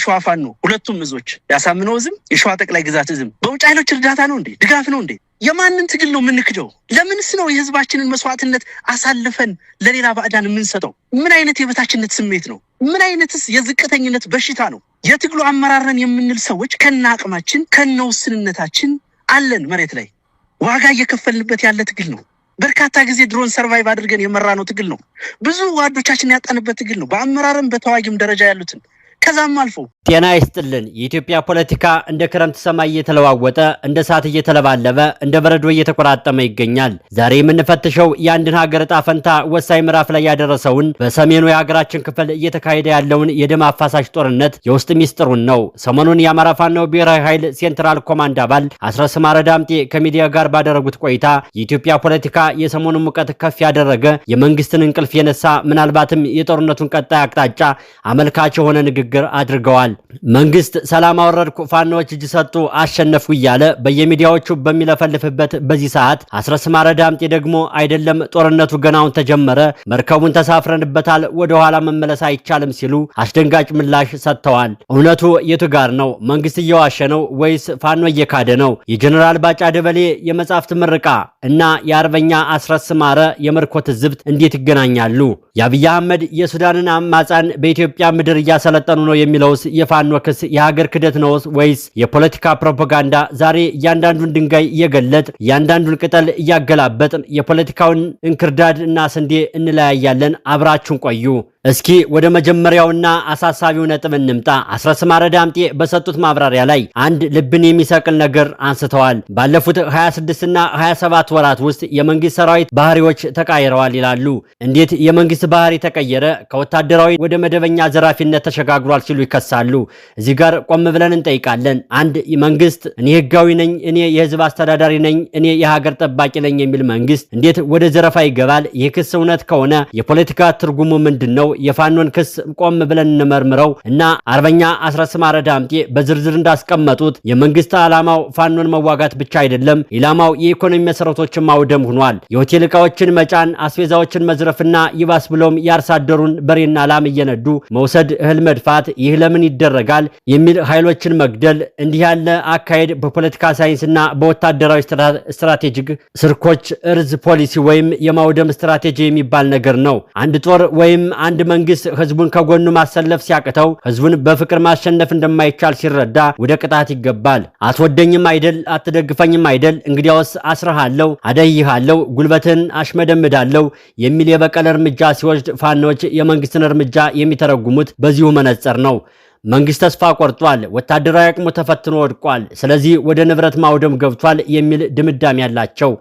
የሸዋ ፋኖ ሁለቱም እዞች ያሳምነው ዝም የሸዋ ጠቅላይ ግዛት ዝም በውጭ ኃይሎች እርዳታ ነው እንዴ? ድጋፍ ነው እንዴ? የማንን ትግል ነው የምንክደው? ለምንስ ነው የህዝባችንን መስዋዕትነት አሳልፈን ለሌላ ባዕዳን የምንሰጠው? ምን አይነት የበታችነት ስሜት ነው? ምን አይነትስ የዝቅተኝነት በሽታ ነው? የትግሉ አመራረን የምንል ሰዎች ከነአቅማችን ከነውስንነታችን አለን መሬት ላይ ዋጋ እየከፈልንበት ያለ ትግል ነው። በርካታ ጊዜ ድሮን ሰርቫይቭ አድርገን የመራነው ትግል ነው። ብዙ ዋዶቻችን ያጣንበት ትግል ነው። በአመራርም በተዋጊም ደረጃ ያሉትን ከዛም አልፎ ጤና ይስጥልን። የኢትዮጵያ ፖለቲካ እንደ ክረምት ሰማይ እየተለዋወጠ እንደ ሰዓት እየተለባለበ እንደ በረዶ እየተቆራጠመ ይገኛል። ዛሬ የምንፈትሸው የአንድን ሀገር ዕጣ ፈንታ ወሳኝ ምዕራፍ ላይ ያደረሰውን በሰሜኑ የሀገራችን ክፍል እየተካሄደ ያለውን የደም አፋሳሽ ጦርነት የውስጥ ሚስጥሩን ነው። ሰሞኑን የአማራ ፋኖ ብሔራዊ ኃይል ሴንትራል ኮማንድ አባል አስረስ ማረ ዳምጤ ከሚዲያ ጋር ባደረጉት ቆይታ የኢትዮጵያ ፖለቲካ የሰሞኑን ሙቀት ከፍ ያደረገ የመንግስትን እንቅልፍ የነሳ ምናልባትም የጦርነቱን ቀጣይ አቅጣጫ አመልካች የሆነ ንግግር አድርገዋል። መንግስት ሰላም አወረድኩ፣ ፋኖች እጅ ሰጡ፣ አሸነፉ እያለ በየሚዲያዎቹ በሚለፈልፍበት በዚህ ሰዓት አስረስ ማረ ዳምጤ ደግሞ አይደለም ጦርነቱ ገናውን ተጀመረ፣ መርከቡን ተሳፍረንበታል፣ ወደ ኋላ መመለስ አይቻልም ሲሉ አስደንጋጭ ምላሽ ሰጥተዋል። እውነቱ የቱ ጋር ነው? መንግስት እየዋሸ ነው ወይስ ፋኖ እየካደ ነው? የጀነራል ባጫ ደበሌ የመጻፍት ምርቃ እና የአርበኛ አስረስ ማረ የምርኮ ትዝብት እንዴት ይገናኛሉ? የአብይ አህመድ የሱዳንን አማጻን በኢትዮጵያ ምድር እያሰለጠኑ ነው የሚለውስ የፋኖ ክስ የሀገር ክደት ነው ወይስ የፖለቲካ ፕሮፓጋንዳ? ዛሬ እያንዳንዱን ድንጋይ እየገለጥ እያንዳንዱን ቅጠል እያገላበጥን የፖለቲካውን እንክርዳድ እና ስንዴ እንለያያለን። አብራችሁን ቆዩ። እስኪ ወደ መጀመሪያውና አሳሳቢው ነጥብ እንምጣ። አስረስ ማረ ዳምጤ በሰጡት ማብራሪያ ላይ አንድ ልብን የሚሰቅል ነገር አንስተዋል። ባለፉት 26 እና 27 ወራት ውስጥ የመንግስት ሰራዊት ባህሪዎች ተቀይረዋል ይላሉ። እንዴት የመንግስት ባህሪ ተቀየረ? ከወታደራዊ ወደ መደበኛ ዘራፊነት ተሸጋግሯል ሲሉ ይከሳሉ። እዚህ ጋር ቆም ብለን እንጠይቃለን። አንድ መንግስት እኔ ህጋዊ ነኝ፣ እኔ የህዝብ አስተዳዳሪ ነኝ፣ እኔ የሀገር ጠባቂ ነኝ የሚል መንግስት እንዴት ወደ ዘረፋ ይገባል? ይህ ክስ እውነት ከሆነ የፖለቲካ ትርጉሙ ምንድነው? የፋኖን ክስ ቆም ብለን እንመርምረው እና አርበኛ አስረስ ማረ ዳምጤ በዝርዝር እንዳስቀመጡት የመንግስት ዓላማው ፋኖን መዋጋት ብቻ አይደለም፣ ኢላማው የኢኮኖሚ መሰረቶችን ማውደም ሆኗል። የሆቴል ዕቃዎችን መጫን፣ አስቤዛዎችን መዝረፍና ይባስ ብሎም ያርሳደሩን በሬና ላም እየነዱ መውሰድ፣ እህል መድፋት፣ ይህ ለምን ይደረጋል የሚል ኃይሎችን መግደል። እንዲህ ያለ አካሄድ በፖለቲካ ሳይንስና በወታደራዊ ስትራቴጂክ ስርኮች እርዝ ፖሊሲ ወይም የማውደም ስትራቴጂ የሚባል ነገር ነው። አንድ ጦር ወይም አንድ መንግስት ህዝቡን ከጎኑ ማሰለፍ ሲያቅተው ህዝቡን በፍቅር ማሸነፍ እንደማይቻል ሲረዳ ወደ ቅጣት ይገባል። አትወደኝም አይደል? አትደግፈኝም አይደል? እንግዲያውስ አስረሃለሁ፣ አደይሃለሁ፣ ጉልበትን አሽመደምዳለሁ የሚል የበቀል እርምጃ ሲወስድ ፋኖች የመንግስትን እርምጃ የሚተረጉሙት በዚሁ መነጽር ነው። መንግስት ተስፋ ቆርጧል፣ ወታደራዊ አቅሙ ተፈትኖ ወድቋል፣ ስለዚህ ወደ ንብረት ማውደም ገብቷል የሚል ድምዳሜ ያላቸው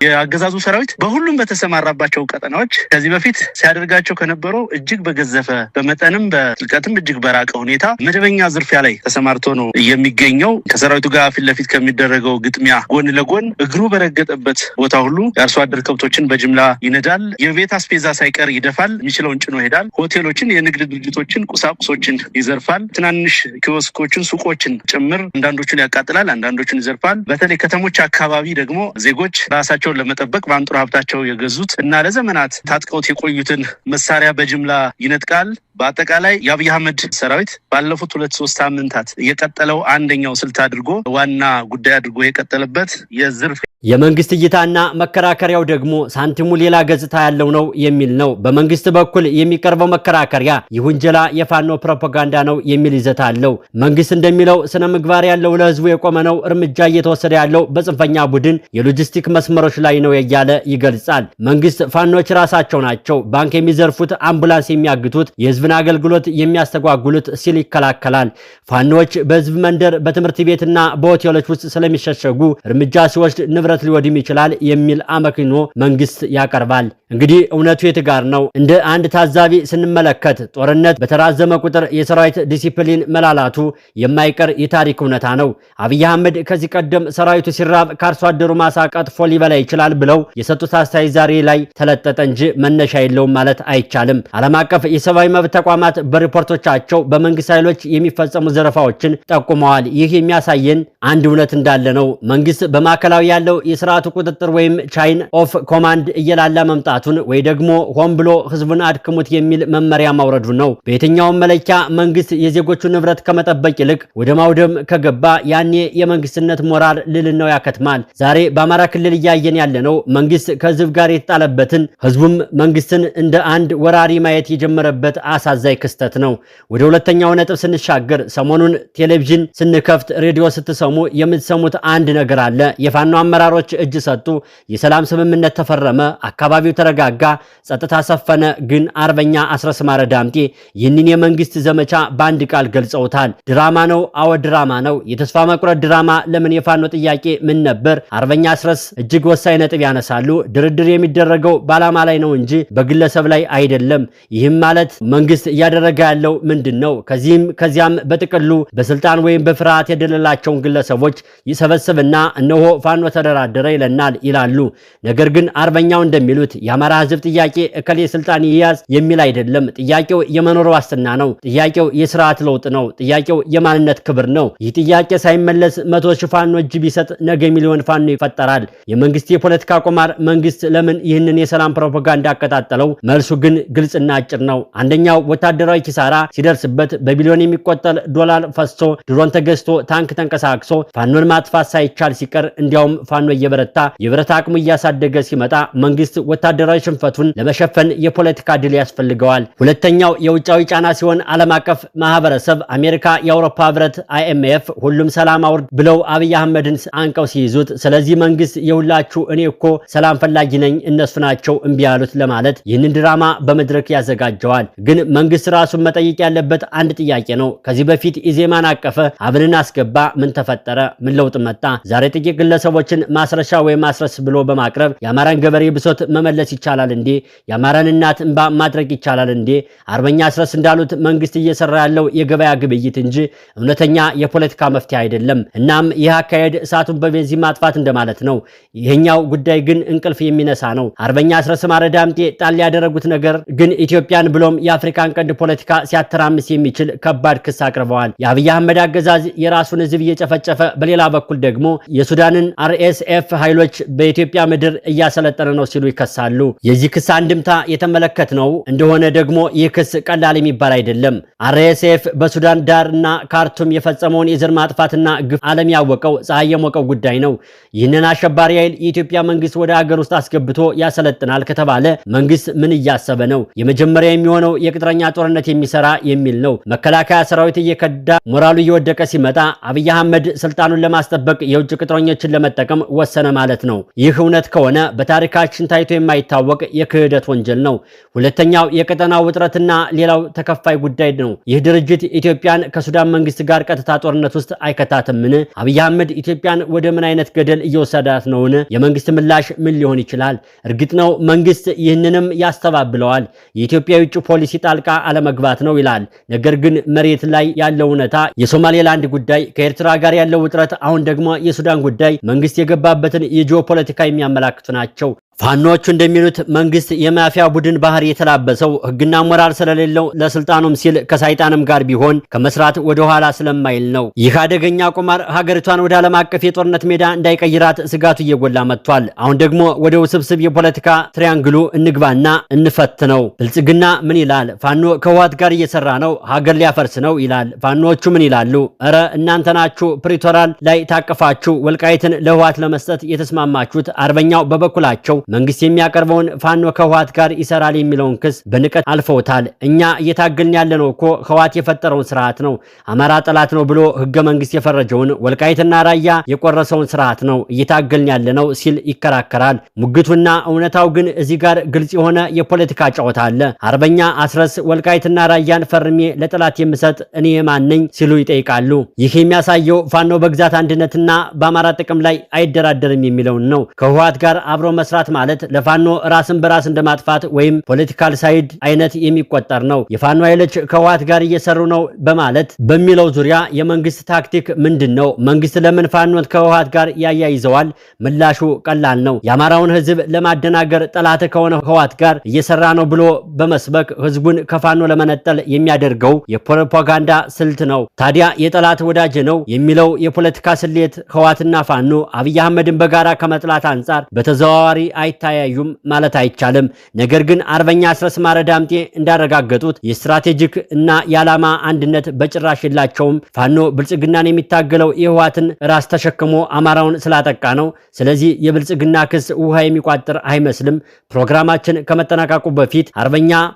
የአገዛዙ ሰራዊት በሁሉም በተሰማራባቸው ቀጠናዎች ከዚህ በፊት ሲያደርጋቸው ከነበረው እጅግ በገዘፈ በመጠንም በጥልቀትም እጅግ በራቀ ሁኔታ መደበኛ ዝርፊያ ላይ ተሰማርቶ ነው የሚገኘው። ከሰራዊቱ ጋር ፊት ለፊት ከሚደረገው ግጥሚያ ጎን ለጎን እግሩ በረገጠበት ቦታ ሁሉ የአርሶ አደር ከብቶችን በጅምላ ይነዳል። የቤት አስቤዛ ሳይቀር ይደፋል። የሚችለውን ጭኖ ይሄዳል። ሆቴሎችን፣ የንግድ ድርጅቶችን፣ ቁሳቁሶችን ይዘርፋል። ትናንሽ ኪዮስኮችን፣ ሱቆችን ጭምር አንዳንዶቹን ያቃጥላል፣ አንዳንዶቹን ይዘርፋል። በተለይ ከተሞች አካባቢ ደግሞ ዜጎች ራሳቸውን ለመጠበቅ በአንጡራ ሀብታቸው የገዙት እና ለዘመናት ታጥቀውት የቆዩትን መሳሪያ በጅምላ ይነጥቃል። በአጠቃላይ የአብይ አህመድ ሰራዊት ባለፉት 2-3 ሳምንታት የቀጠለው አንደኛው ስልት አድርጎ ዋና ጉዳይ አድርጎ የቀጠለበት የዝርፍ የመንግስት እይታና መከራከሪያው ደግሞ ሳንቲሙ ሌላ ገጽታ ያለው ነው የሚል ነው። በመንግስት በኩል የሚቀርበው መከራከሪያ ይሁንጀላ የፋኖ ፕሮፓጋንዳ ነው የሚል ይዘት አለው። መንግስት እንደሚለው ስነ ምግባር ያለው ለህዝቡ የቆመ ነው፣ እርምጃ እየተወሰደ ያለው በጽንፈኛ ቡድን የሎጂስቲክ መስመሮች ላይ ነው እያለ ይገልጻል። መንግስት ፋኖች ራሳቸው ናቸው ባንክ የሚዘርፉት፣ አምቡላንስ የሚያግቱት፣ የህዝብን አገልግሎት የሚያስተጓጉሉት ሲል ይከላከላል። ፋኖች በህዝብ መንደር በትምህርት ቤትና በሆቴሎች ውስጥ ስለሚሸሸጉ እርምጃ ሲወስድ ንብረት ሊወድም ይችላል የሚል አመክንዮ መንግስት ያቀርባል። እንግዲህ እውነቱ የት ጋር ነው? እንደ አንድ ታዛቢ ስንመለከት ጦርነት በተራዘመ ቁጥር የሰራዊት ዲሲፕሊን መላላቱ የማይቀር የታሪክ እውነታ ነው። አብይ አህመድ ከዚህ ቀደም ሰራዊቱ ሲራብ ከአርሶ አደሩ ማሳ ቀጥፎ ሊበላ ይችላል ብለው የሰጡት አስተያየት ዛሬ ላይ ተለጠጠ እንጂ መነሻ የለውም ማለት አይቻልም። ዓለም አቀፍ የሰብአዊ መብት ተቋማት በሪፖርቶቻቸው በመንግስት ኃይሎች የሚፈጸሙ ዘረፋዎችን ጠቁመዋል። ይህ የሚያሳየን አንድ እውነት እንዳለ ነው። መንግስት በማዕከላዊ ያለው የስርዓቱ ቁጥጥር ወይም ቻይን ኦፍ ኮማንድ እየላላ መምጣቱ ማጥፋቱን ወይ ደግሞ ሆን ብሎ ህዝቡን አድክሙት የሚል መመሪያ ማውረዱ ነው። በየትኛውም መለኪያ መንግስት የዜጎቹ ንብረት ከመጠበቅ ይልቅ ወደ ማውደም ከገባ ያኔ የመንግስትነት ሞራል ልልናው ያከትማል። ዛሬ በአማራ ክልል እያየን ያለነው መንግስት ከህዝብ ጋር የተጣለበትን ህዝቡም መንግስትን እንደ አንድ ወራሪ ማየት የጀመረበት አሳዛኝ ክስተት ነው። ወደ ሁለተኛው ነጥብ ስንሻገር ሰሞኑን ቴሌቪዥን ስንከፍት ሬዲዮ ስትሰሙ የምትሰሙት አንድ ነገር አለ። የፋኖ አመራሮች እጅ ሰጡ፣ የሰላም ስምምነት ተፈረመ፣ አካባቢው ተረጋጋ፣ ጸጥታ ሰፈነ። ግን አርበኛ አስረስ ማረ ዳምጤ ይህንን የመንግስት ዘመቻ በአንድ ቃል ገልጸውታል። ድራማ ነው። አዎ ድራማ ነው። የተስፋ መቁረጥ ድራማ። ለምን? የፋኖ ጥያቄ ምን ነበር? አርበኛ አስረስ እጅግ ወሳኝ ነጥብ ያነሳሉ። ድርድር የሚደረገው በዓላማ ላይ ነው እንጂ በግለሰብ ላይ አይደለም። ይህም ማለት መንግስት እያደረገ ያለው ምንድን ነው? ከዚህም ከዚያም በጥቅሉ በስልጣን ወይም በፍርሃት የደለላቸውን ግለሰቦች ይሰበስብና እነሆ ፋኖ ተደራደረ ይለናል ይላሉ። ነገር ግን አርበኛው እንደሚሉት የአማራ ህዝብ ጥያቄ እከሌ ስልጣን ይያዝ የሚል አይደለም። ጥያቄው የመኖር ዋስትና ነው። ጥያቄው የስርዓት ለውጥ ነው። ጥያቄው የማንነት ክብር ነው። ይህ ጥያቄ ሳይመለስ 100 ሺህ ፋኖ እጅ ቢሰጥ ነገ ሚሊዮን ፋኖ ይፈጠራል። የመንግስት የፖለቲካ ቁማር መንግስት ለምን ይህንን የሰላም ፕሮፓጋንዳ አቀጣጠለው? መልሱ ግን ግልጽና አጭር ነው። አንደኛው ወታደራዊ ኪሳራ ሲደርስበት በቢሊዮን የሚቆጠር ዶላር ፈሶ ድሮን ተገዝቶ ታንክ ተንቀሳቅሶ ፋኖን ማጥፋት ሳይቻል ሲቀር እንዲያውም ፋኖ እየበረታ የብረት አቅሙ እያሳደገ ሲመጣ መንግስት ወታደራዊ ሽንፈቱን ለመሸፈን የፖለቲካ ድል ያስፈልገዋል። ሁለተኛው የውጫዊ ጫና ሲሆን ዓለም አቀፍ ማህበረሰብ አሜሪካ፣ የአውሮፓ ህብረት፣ IMF ሁሉም ሰላም አውርድ ብለው አብይ አህመድን አንቀው ሲይዙት፣ ስለዚህ መንግስት የሁላችሁ እኔ እኮ ሰላም ፈላጊ ነኝ እነሱ ናቸው እምቢ ያሉት ለማለት ይህንን ድራማ በመድረክ ያዘጋጀዋል። ግን መንግስት ራሱን መጠየቅ ያለበት አንድ ጥያቄ ነው። ከዚህ በፊት ኢዜማን አቀፈ፣ አብንን አስገባ፣ ምን ተፈጠረ? ምን ለውጥ መጣ? ዛሬ ጥቂት ግለሰቦችን ማስረሻ ወይም ማስረስ ብሎ በማቅረብ የአማራን ገበሬ ብሶት መመለስ ይቻላል እንዴ? የአማራን እናት እንባ ማድረግ ይቻላል እንዴ? አርበኛ አስረስ እንዳሉት መንግስት እየሰራ ያለው የገበያ ግብይት እንጂ እውነተኛ የፖለቲካ መፍትሄ አይደለም። እናም ይህ አካሄድ እሳቱን በቤንዚን ማጥፋት እንደማለት ነው። ይሄኛው ጉዳይ ግን እንቅልፍ የሚነሳ ነው። አርበኛ አስረስ ማረ ዳምጤ ጣል ያደረጉት ነገር ግን ኢትዮጵያን ብሎም የአፍሪካን ቀንድ ፖለቲካ ሲያተራምስ የሚችል ከባድ ክስ አቅርበዋል። የአብይ አህመድ አገዛዝ የራሱን ህዝብ እየጨፈጨፈ፣ በሌላ በኩል ደግሞ የሱዳንን RSF ኃይሎች በኢትዮጵያ ምድር እያሰለጠነ ነው ሲሉ ይከሳሉ። የዚህ ክስ አንድምታ የተመለከትነው እንደሆነ ደግሞ ይህ ክስ ቀላል የሚባል አይደለም። RSF በሱዳን ዳርና ካርቱም የፈጸመውን የዘር ማጥፋትና ግፍ ዓለም ያወቀው ፀሐይ የሞቀው ጉዳይ ነው። ይህንን አሸባሪ ኃይል የኢትዮጵያ መንግስት ወደ ሀገር ውስጥ አስገብቶ ያሰለጥናል ከተባለ መንግስት ምን እያሰበ ነው? የመጀመሪያ የሚሆነው የቅጥረኛ ጦርነት የሚሰራ የሚል ነው። መከላከያ ሰራዊት እየከዳ ሞራሉ እየወደቀ ሲመጣ አብይ አህመድ ስልጣኑን ለማስጠበቅ የውጭ ቅጥረኞችን ለመጠቀም ወሰነ ማለት ነው። ይህ እውነት ከሆነ በታሪካችን ታይቶ የማይታወቅ የክህደት ወንጀል ነው። ሁለተኛው የቀጠናው ውጥረትና ሌላው ተከፋይ ጉዳይ ነው። ይህ ድርጅት ኢትዮጵያን ከሱዳን መንግስት ጋር ቀጥታ ጦርነት ውስጥ አይከታትምን? አብይ አህመድ ኢትዮጵያን ወደ ምን አይነት ገደል እየወሰዳት ነውን? የመንግስት ምላሽ ምን ሊሆን ይችላል? እርግጥ ነው መንግስት ይህንንም ያስተባብለዋል። የኢትዮጵያ የውጭ ፖሊሲ ጣልቃ አለመግባት ነው ይላል። ነገር ግን መሬት ላይ ያለው እውነታ የሶማሌላንድ ጉዳይ፣ ከኤርትራ ጋር ያለው ውጥረት፣ አሁን ደግሞ የሱዳን ጉዳይ መንግስት የገባበትን የጂኦፖለቲካ የሚያመላክቱ ናቸው። ፋኖቹ እንደሚሉት መንግስት የማፊያ ቡድን ባህሪ የተላበሰው ህግና ሞራል ስለሌለው ለስልጣኑም ሲል ከሳይጣንም ጋር ቢሆን ከመስራት ወደ ኋላ ስለማይል ነው። ይህ አደገኛ ቁማር ሀገሪቷን ወደ ዓለም አቀፍ የጦርነት ሜዳ እንዳይቀይራት ስጋቱ እየጎላ መጥቷል። አሁን ደግሞ ወደ ውስብስብ የፖለቲካ ትሪያንግሉ እንግባና እንፈትነው። ብልጽግና ምን ይላል? ፋኖ ከህወሓት ጋር እየሰራ ነው፣ ሀገር ሊያፈርስ ነው ይላል። ፋኖቹ ምን ይላሉ? እረ እናንተ ናችሁ ፕሪቶሪያል ላይ ታቀፋችሁ ወልቃይትን ለህወሓት ለመስጠት የተስማማችሁት። አርበኛው በበኩላቸው መንግስት የሚያቀርበውን ፋኖ ከህወሓት ጋር ይሰራል የሚለውን ክስ በንቀት አልፈውታል። እኛ እየታገልን ያለነው እኮ ህወሓት የፈጠረውን ስርዓት ነው፣ አማራ ጠላት ነው ብሎ ህገ መንግስት የፈረጀውን ወልቃይትና ራያ የቆረሰውን ስርዓት ነው እየታገልን ያለነው ሲል ይከራከራል። ሙግቱና እውነታው ግን እዚህ ጋር ግልጽ የሆነ የፖለቲካ ጨዋታ አለ። አርበኛ አስረስ ወልቃይትና ራያን ፈርሜ ለጠላት የምሰጥ እኔ ማን ነኝ ሲሉ ይጠይቃሉ። ይህ የሚያሳየው ፋኖ በግዛት አንድነትና በአማራ ጥቅም ላይ አይደራደርም የሚለውን ነው። ከህወሓት ጋር አብሮ መስራት ማለት ለፋኖ ራስን በራስ እንደማጥፋት ወይም ፖለቲካል ሳይድ አይነት የሚቆጠር ነው። የፋኖ ኃይሎች ከህወሓት ጋር እየሰሩ ነው በማለት በሚለው ዙሪያ የመንግስት ታክቲክ ምንድነው? መንግስት ለምን ፋኖን ከህወሓት ጋር ያያይዘዋል? ምላሹ ቀላል ነው። የአማራውን ህዝብ ለማደናገር ጠላት ከሆነ ህወሓት ጋር እየሰራ ነው ብሎ በመስበክ ህዝቡን ከፋኖ ለመነጠል የሚያደርገው የፕሮፓጋንዳ ስልት ነው። ታዲያ የጠላት ወዳጅ ነው የሚለው የፖለቲካ ስሌት ህወሓትና ፋኖ አብይ አህመድን በጋራ ከመጥላት አንጻር በተዘዋዋሪ አይታያዩም ማለት አይቻልም። ነገር ግን አርበኛ አስረስ ማረ ዳምጤ እንዳረጋገጡት የስትራቴጂክ እና የዓላማ አንድነት በጭራሽ የላቸውም። ፋኖ ብልጽግናን የሚታገለው የህወሓትን ራስ ተሸክሞ አማራውን ስላጠቃ ነው። ስለዚህ የብልጽግና ክስ ውሃ የሚቋጥር አይመስልም። ፕሮግራማችን ከመጠናቀቁ በፊት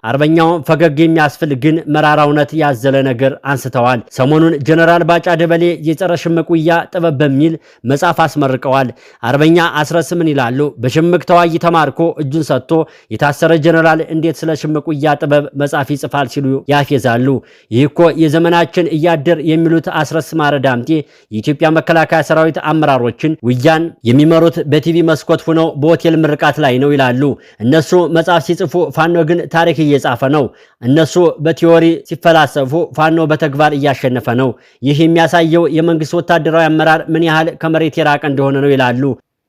አርበኛውን ፈገግ የሚያስፍል ግን መራራ እውነት ያዘለ ነገር አንስተዋል። ሰሞኑን ጀነራል ባጫ ደበሌ የጸረ ሽምቅ ውጊያ ጥበብ በሚል መጽሐፍ አስመርቀዋል። አርበኛ አስረስ ምን ይላሉ? በሽምቅ ተዋጊ ተማርኮ እጁን ሰጥቶ የታሰረ ጀነራል እንዴት ስለ ሽምቅ ውጊያ ጥበብ መጽሐፍ ይጽፋል ሲሉ ያፌዛሉ። ይህ እኮ የዘመናችን እያደር የሚሉት አስረስ ማረ ዳምጤ የኢትዮጵያ መከላከያ ሰራዊት አመራሮችን ውጊያን የሚመሩት በቲቪ መስኮት ሆነው በሆቴል ምርቃት ላይ ነው ይላሉ። እነሱ መጽሐፍ ሲጽፉ፣ ፋኖ ግን ታሪክ እየጻፈ ነው። እነሱ በቲዮሪ ሲፈላሰፉ፣ ፋኖ በተግባር እያሸነፈ ነው። ይህ የሚያሳየው የመንግስት ወታደራዊ አመራር ምን ያህል ከመሬት የራቀ እንደሆነ ነው ይላሉ።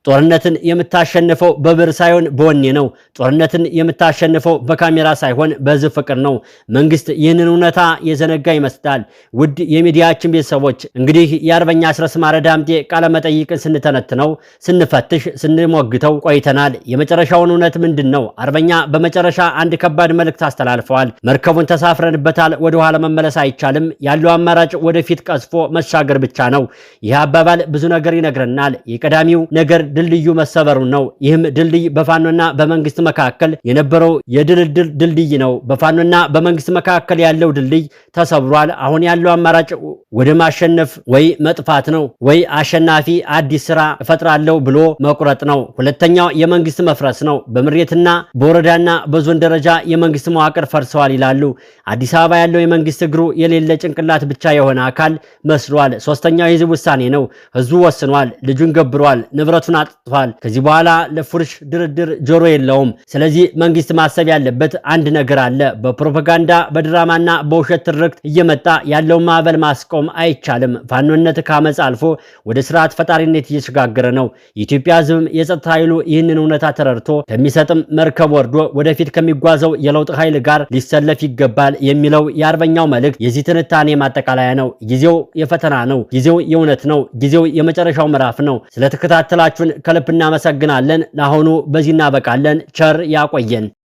ጦርነትን የምታሸንፈው በብር ሳይሆን በወኔ ነው። ጦርነትን የምታሸንፈው በካሜራ ሳይሆን በህዝብ ፍቅር ነው። መንግስት ይህንን እውነታ የዘነጋ ይመስላል። ውድ የሚዲያችን ቤተሰቦች እንግዲህ የአርበኛ አስረስ ማረ ዳምጤ ቃለ መጠይቅን ስንተነትነው፣ ስንፈትሽ፣ ስንሞግተው ቆይተናል። የመጨረሻውን እውነት ምንድን ነው? አርበኛ በመጨረሻ አንድ ከባድ መልእክት አስተላልፈዋል። መርከቡን ተሳፍረንበታል፣ ወደ ኋላ መመለስ አይቻልም። ያለው አማራጭ ወደፊት ቀዝፎ መሻገር ብቻ ነው። ይህ አባባል ብዙ ነገር ይነግረናል። የቀዳሚው ነገር ድልድዩ መሰበሩ ነው። ይህም ድልድይ በፋኖና በመንግስት መካከል የነበረው የድልድል ድልድይ ነው። በፋኖና በመንግስት መካከል ያለው ድልድይ ተሰብሯል። አሁን ያለው አማራጭ ወደ ማሸነፍ ወይ መጥፋት ነው፣ ወይ አሸናፊ አዲስ ስራ እፈጥራለሁ ብሎ መቁረጥ ነው። ሁለተኛው የመንግስት መፍረስ ነው። በምሬትና በወረዳና በዞን ደረጃ የመንግስት መዋቅር ፈርሰዋል ይላሉ። አዲስ አበባ ያለው የመንግስት እግሩ የሌለ ጭንቅላት ብቻ የሆነ አካል መስሏል። ሶስተኛው የህዝብ ውሳኔ ነው። ህዝቡ ወስኗል፣ ልጁን ገብሯል፣ ንብረቱን አጥቷል። ከዚህ በኋላ ለፉርሽ ድርድር ጆሮ የለውም። ስለዚህ መንግስት ማሰብ ያለበት አንድ ነገር አለ። በፕሮፓጋንዳ በድራማና በውሸት ትርክት እየመጣ ያለውን ማዕበል ማስቆም አይቻልም። ፋኖነት ከአመፅ አልፎ ወደ ስርዓት ፈጣሪነት እየተሸጋገረ ነው። የኢትዮጵያ ህዝብም የጸጥታ ኃይሉ ይህንን እውነታ ተረድቶ ከሚሰጥም መርከብ ወርዶ ወደፊት ከሚጓዘው የለውጥ ኃይል ጋር ሊሰለፍ ይገባል የሚለው የአርበኛው መልእክት የዚህ ትንታኔ ማጠቃለያ ነው። ጊዜው የፈተና ነው። ጊዜው የእውነት ነው። ጊዜው የመጨረሻው ምዕራፍ ነው። ስለተከታተላችሁን ከልብ እናመሰግናለን። ለአሁኑ በዚህ እናበቃለን። ቸር ያቆየን።